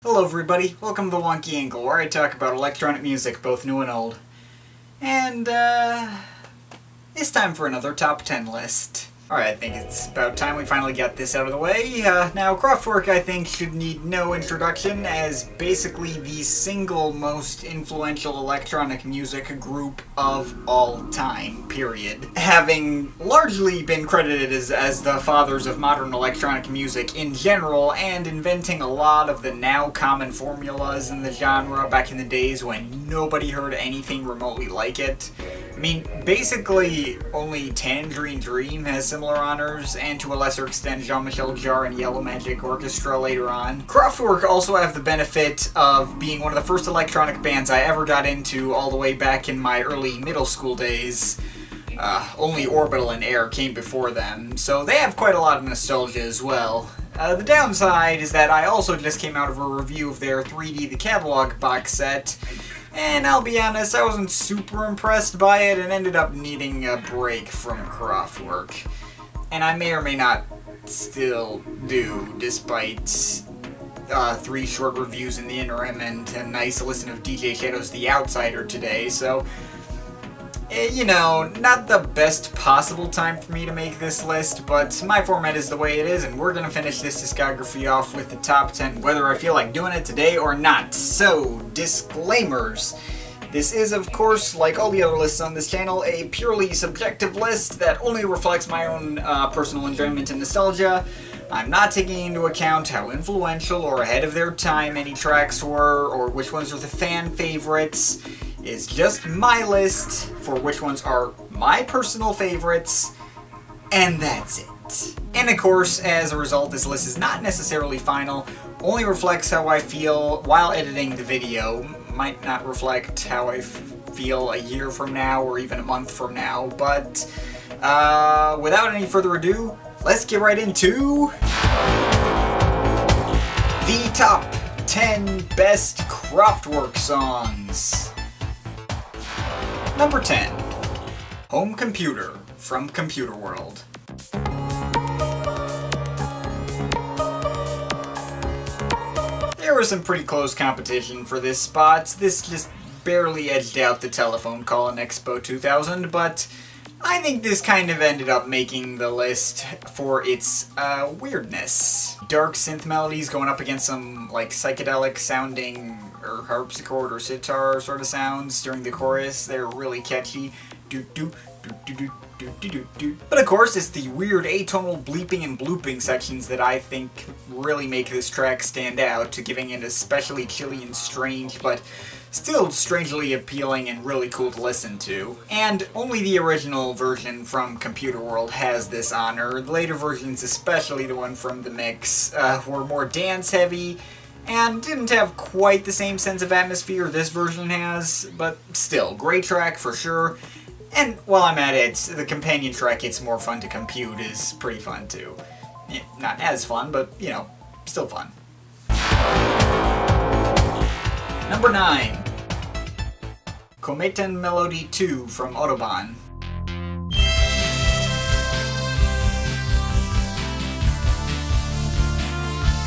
Hello everybody, welcome to the Wonky Angle, where I talk about electronic music, both new and old. And, it's time for another top 10 list. Alright, I think it's about time we finally got this out of the way. Now, Kraftwerk, I think, should need no introduction, as basically the single most influential electronic music group of all time, period. Having largely been credited as the fathers of modern electronic music in general, and inventing a lot of the now common formulas in the genre back in the days when nobody heard anything remotely like it. I mean, basically, only Tangerine Dream has similar honors, and to a lesser extent, Jean-Michel Jarre and Yellow Magic Orchestra later on. Kraftwerk also have the benefit of being one of the first electronic bands I ever got into all the way back in my early middle school days. Only Orbital and Air came before them, so they have quite a lot of nostalgia as well. The downside is that I also just came out of a review of their 3D The Catalog box set, and I'll be honest, I wasn't super impressed by it and ended up needing a break from Kraftwerk. And I may or may not still do, despite 3 short reviews in the interim and a nice listen of DJ Shadow's The Outsider today, so you know, not the best possible time for me to make this list, but my format is the way it is, and we're gonna finish this discography off with the top 10, whether I feel like doing it today or not. So, disclaimers. This is, of course, like all the other lists on this channel, a purely subjective list that only reflects my own personal enjoyment and nostalgia. I'm not taking into account how influential or ahead of their time any tracks were, or which ones are the fan favorites. It's just my list for which ones are my personal favorites, and that's it. And of course, as a result, this list is not necessarily final, only reflects how I feel while editing the video. Might not reflect how I feel a year from now or even a month from now, but without any further ado, let's get right into the top 10 best Kraftwerk songs. Number 10. Home Computer from Computer World. There was some pretty close competition for this spot. This just barely edged out the Telephone Call in Expo 2000, but I think this kind of ended up making the list for its weirdness. Dark synth melodies going up against some like psychedelic sounding or harpsichord or sitar sort of sounds during the chorus. They're really catchy. But of course, it's the weird atonal bleeping and blooping sections that I think really make this track stand out, giving it especially chilly and strange, but still strangely appealing and really cool to listen to. And only the original version from Computer World has this honor. The later versions, especially the one from the mix, were more dance-heavy, and didn't have quite the same sense of atmosphere this version has, but still, great track for sure. And while I'm at it, the companion track, It's More Fun to Compute, is pretty fun too. Not as fun, but, you know, still fun. Number 9. Chromatin Melody 2 from Autobahn.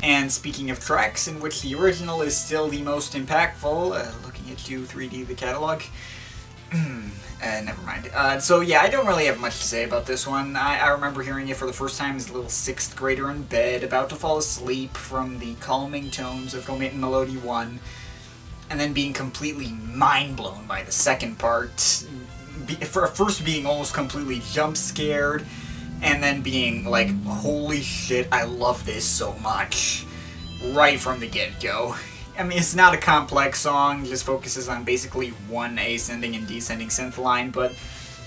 And speaking of tracks in which the original is still the most impactful, looking at you, 3D The Catalog. Never mind. So yeah, I don't really have much to say about this one. I remember hearing it for the first time as a little 6th grader in bed, about to fall asleep from the calming tones of Chromatin Melody 1, and then being completely mind-blown by the second part. First being almost completely jump-scared, and then being like, holy shit, I love this so much, right from the get-go. I mean, it's not a complex song, it just focuses on basically one ascending and descending synth line, but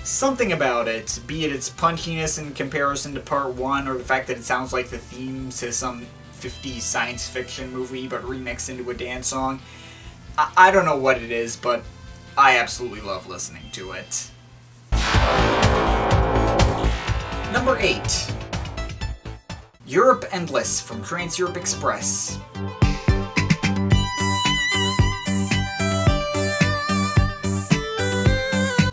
something about it, be it its punchiness in comparison to part 1, or the fact that it sounds like the theme to some 50s science fiction movie, but remixed into a dance song, I don't know what it is, but I absolutely love listening to it. Number 8. Europe Endless from Trans-Europe Express.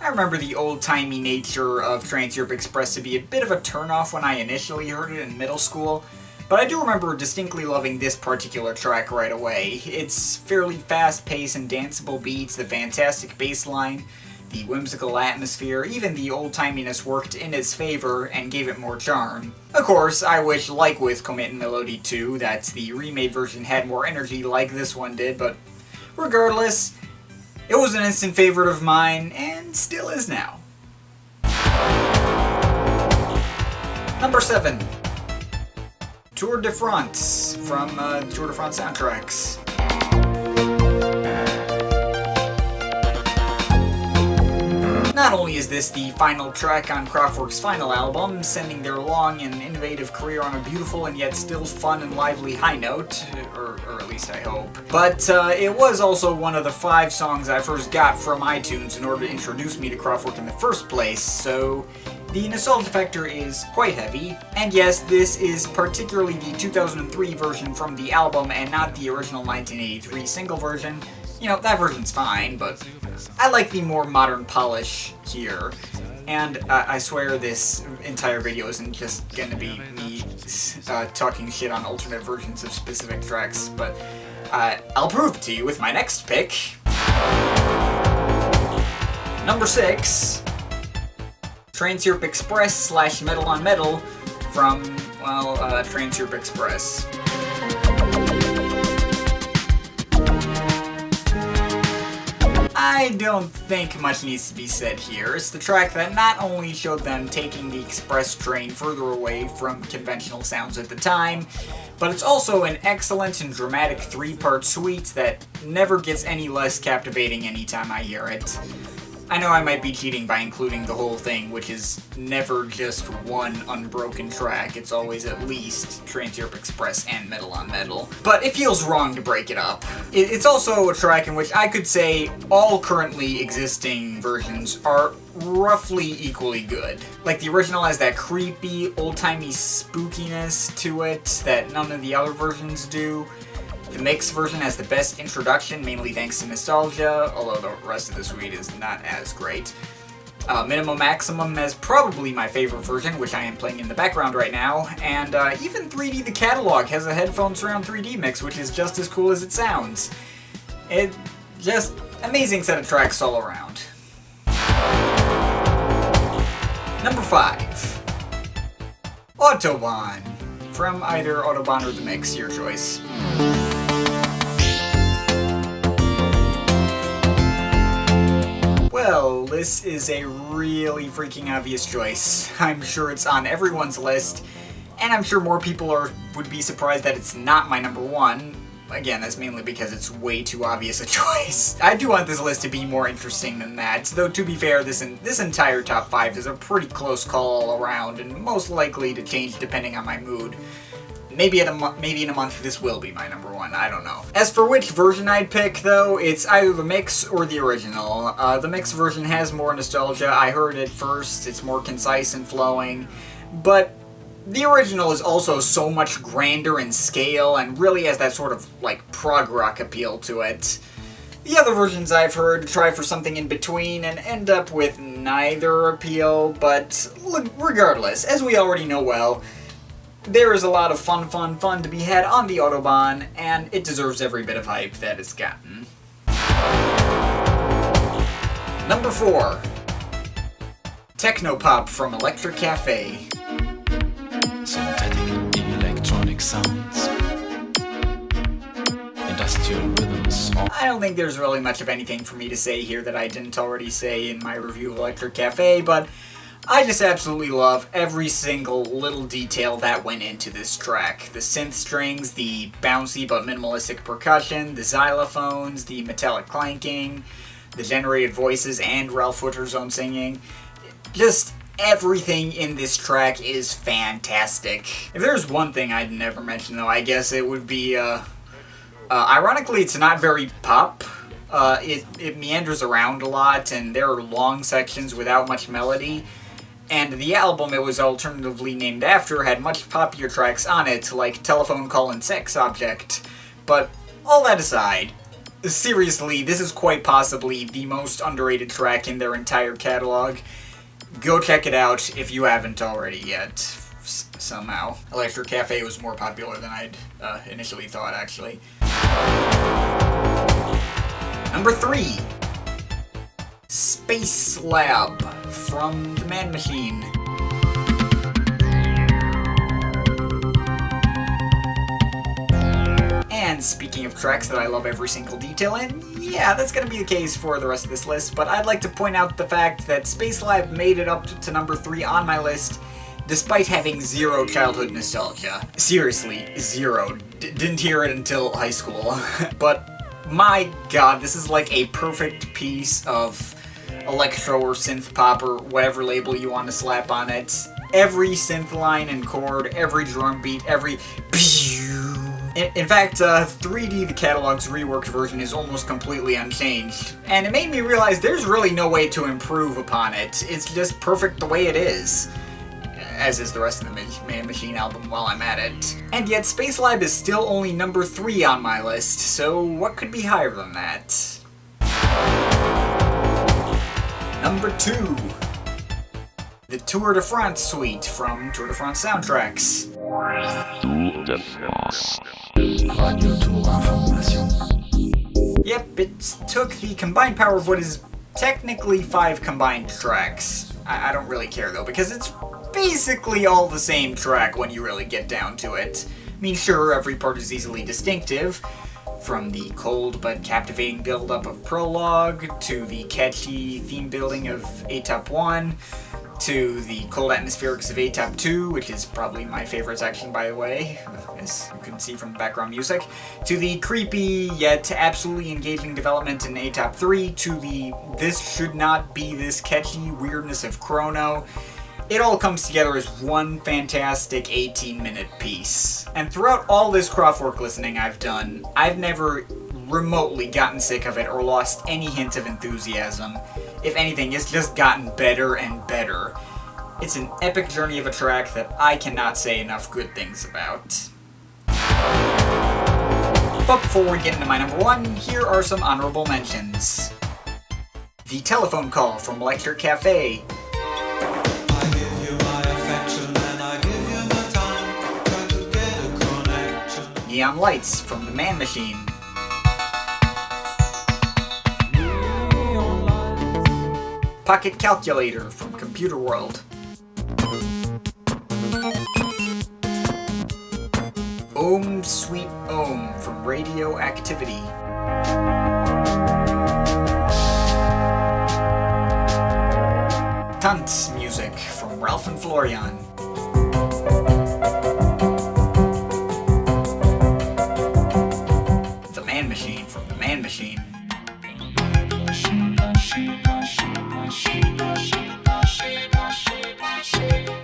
I remember the old-timey nature of Trans-Europe Express to be a bit of a turnoff when I initially heard it in middle school, But I do remember distinctly loving this particular track right away. Its fairly fast-paced and danceable beats, the fantastic bass line, the whimsical atmosphere, even the old-timiness worked in its favor and gave it more charm. Of course, I wish, like with Chromatin Melody 2, that the remade version had more energy like this one did, but regardless, it was an instant favorite of mine, and still is now. Number 7. Tour de France, from Tour de France soundtracks. Not only is this the final track on Kraftwerk's final album, sending their long and innovative career on a beautiful and yet still fun and lively high note, or at least I hope, but it was also one of the 5 songs I first got from iTunes in order to introduce me to Kraftwerk in the first place, so the nostalgia factor is quite heavy. And yes, this is particularly the 2003 version from the album and not the original 1983 single version. You know, that version's fine, but I like the more modern polish here. And I swear this entire video isn't just gonna be me talking shit on alternate versions of specific tracks, but I'll prove it to you with my next pick. Number 6. Trans Europe Express / Metal on Metal from, well, Trans Europe Express. I don't think much needs to be said here. It's the track that not only showed them taking the express train further away from conventional sounds at the time, but it's also an excellent and dramatic 3-part suite that never gets any less captivating anytime I hear it. I know I might be cheating by including the whole thing, which is never just one unbroken track. It's always at least Trans Europe Express and Metal on Metal. But it feels wrong to break it up. It's also a track in which I could say all currently existing versions are roughly equally good. Like, the original has that creepy, old-timey spookiness to it that none of the other versions do. The mix version has the best introduction, mainly thanks to nostalgia, although the rest of the suite is not as great. Minimum Maximum has probably my favorite version, which I am playing in the background right now, and even 3D The Catalog has a headphone surround 3D mix, which is just as cool as it sounds. It just amazing set of tracks all around. Number 5. Autobahn, from either Autobahn or The Mix, your choice. Well, this is a really freaking obvious choice. I'm sure it's on everyone's list, and I'm sure more people would be surprised that it's not my number 1. Again, that's mainly because it's way too obvious a choice. I do want this list to be more interesting than that, though to be fair, this entire top 5 is a pretty close call all around, and most likely to change depending on my mood. Maybe in a month this will be my number 1, I don't know. As for which version I'd pick, though, it's either the mix or the original. The mix version has more nostalgia. I heard it first, it's more concise and flowing, but the original is also so much grander in scale and really has that sort of, like, prog rock appeal to it. The other versions I've heard try for something in between and end up with neither appeal, but regardless, as we already know well, there is a lot of fun to be had on the Autobahn, and it deserves every bit of hype that it's gotten. Number 4. Technopop from Electric Cafe. Synthetic electronic sounds, industrial rhythms. I don't think there's really much of anything for me to say here that I didn't already say in my review of Electric Cafe, but I just absolutely love every single little detail that went into this track. The synth strings, the bouncy but minimalistic percussion, the xylophones, the metallic clanking, the generated voices, and Ralph Witter's own singing. Just everything in this track is fantastic. If there's one thing I'd never mention, though, I guess it would be, ironically, it's not very pop. It meanders around a lot, and there are long sections without much melody. And the album it was alternatively named after had much poppier tracks on it, like Telephone Call and Sex Object. But all that aside, seriously, this is quite possibly the most underrated track in their entire catalog. Go check it out if you haven't already yet. somehow. Electric Cafe was more popular than I'd initially thought, actually. Number 3. Space Lab from The Man Machine. And speaking of tracks that I love every single detail in, yeah, that's gonna be the case for the rest of this list, but I'd like to point out the fact that Space Lab made it up to number 3 on my list, despite having zero childhood nostalgia. Seriously, zero. Didn't hear it until high school. But my god, this is like a perfect piece of electro or synth pop or whatever label you want to slap on it. Every synth line and chord, every drum beat, every in fact, 3D, the catalog's reworked version, is almost completely unchanged. And it made me realize there's really no way to improve upon it. It's just perfect the way it is. As is the rest of the Man Machine album while I'm at it. And yet Space Lab is still only number 3 on my list, so what could be higher than that? Number 2. The Tour de France suite from Tour de France soundtracks. Yep, it took the combined power of what is technically 5 combined tracks. I don't really care though, because it's basically all the same track when you really get down to it. I mean, sure, every part is easily distinctive, from the cold but captivating build-up of Prologue, to the catchy theme building of Étape 1, to the cold atmospherics of Étape 2, which is probably my favorite section, by the way, as you can see from the background music, to the creepy yet absolutely engaging development in Étape 3, to the this should not be this catchy weirdness of Chrono. It all comes together as one fantastic 18-minute piece. And throughout all this Kraftwerk listening I've done, I've never remotely gotten sick of it or lost any hint of enthusiasm. If anything, it's just gotten better and better. It's an epic journey of a track that I cannot say enough good things about. But before we get into my number 1, here are some honorable mentions. The Telephone Call from Electric Cafe. Neon Lights from The Man Machine. Pocket Calculator from Computer World. Om Sweet Om from Radioactivity. Tanz Music from Ralph and Florian. The Man Machine from The Man Machine.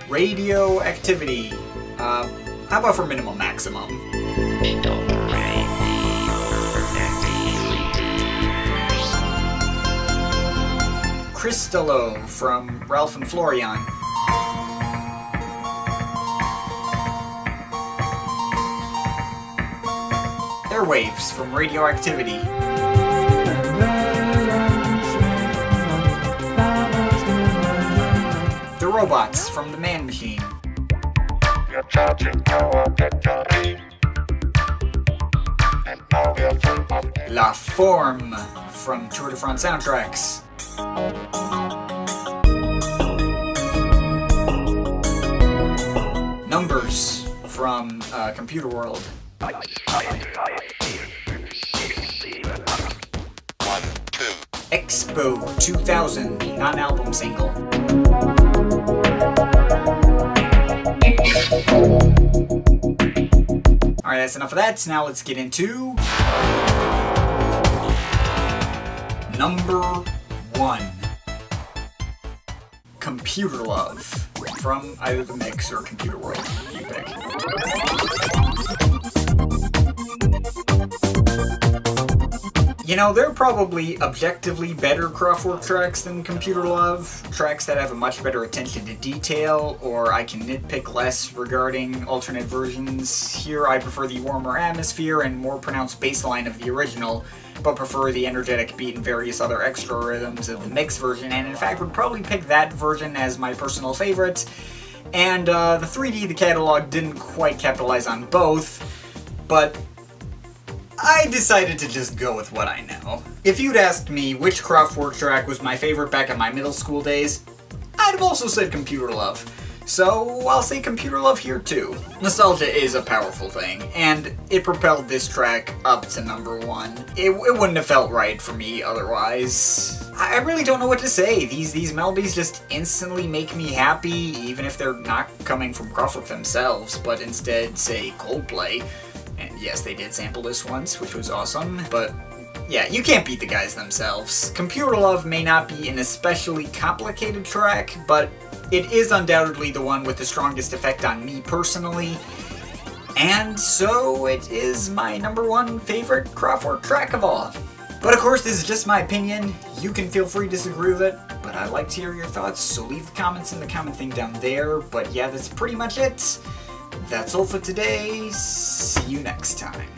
Radioactivity. How about for Minimal Maximum? Crystallo from Ralph and Florian. Airwaves from Radioactivity. The Robots from The Man Machine. La Forme from Tour de France soundtracks. Numbers from Computer World. Expo 2000, non-album single. Alright, that's enough of that. Now let's get into number 1. Computer Love from either The Mix or Computer World. You pick. You know, there are probably objectively better Kraftwerk tracks than Computer Love, tracks that have a much better attention to detail, or I can nitpick less regarding alternate versions. Here I prefer the warmer atmosphere and more pronounced bass line of the original, but prefer the energetic beat and various other extra rhythms of the mix version, and in fact would probably pick that version as my personal favorite. And the 3D, the catalog, didn't quite capitalize on both, but I decided to just go with what I know. If you'd asked me which Kraftwerk track was my favorite back in my middle school days, I'd have also said Computer Love. So I'll say Computer Love here too. Nostalgia is a powerful thing, and it propelled this track up to number 1. It wouldn't have felt right for me otherwise. I really don't know what to say. These melodies just instantly make me happy, even if they're not coming from Kraftwerk themselves, but instead, say, Coldplay. And yes, they did sample this once, which was awesome, but yeah, you can't beat the guys themselves. Computer Love may not be an especially complicated track, but it is undoubtedly the one with the strongest effect on me personally, and so it is my number 1 favorite Kraftwerk track of all. But of course, this is just my opinion. You can feel free to disagree with it, but I'd like to hear your thoughts, so leave the comments in the comment thing down there. But yeah, that's pretty much it. That's all for today. See you next time.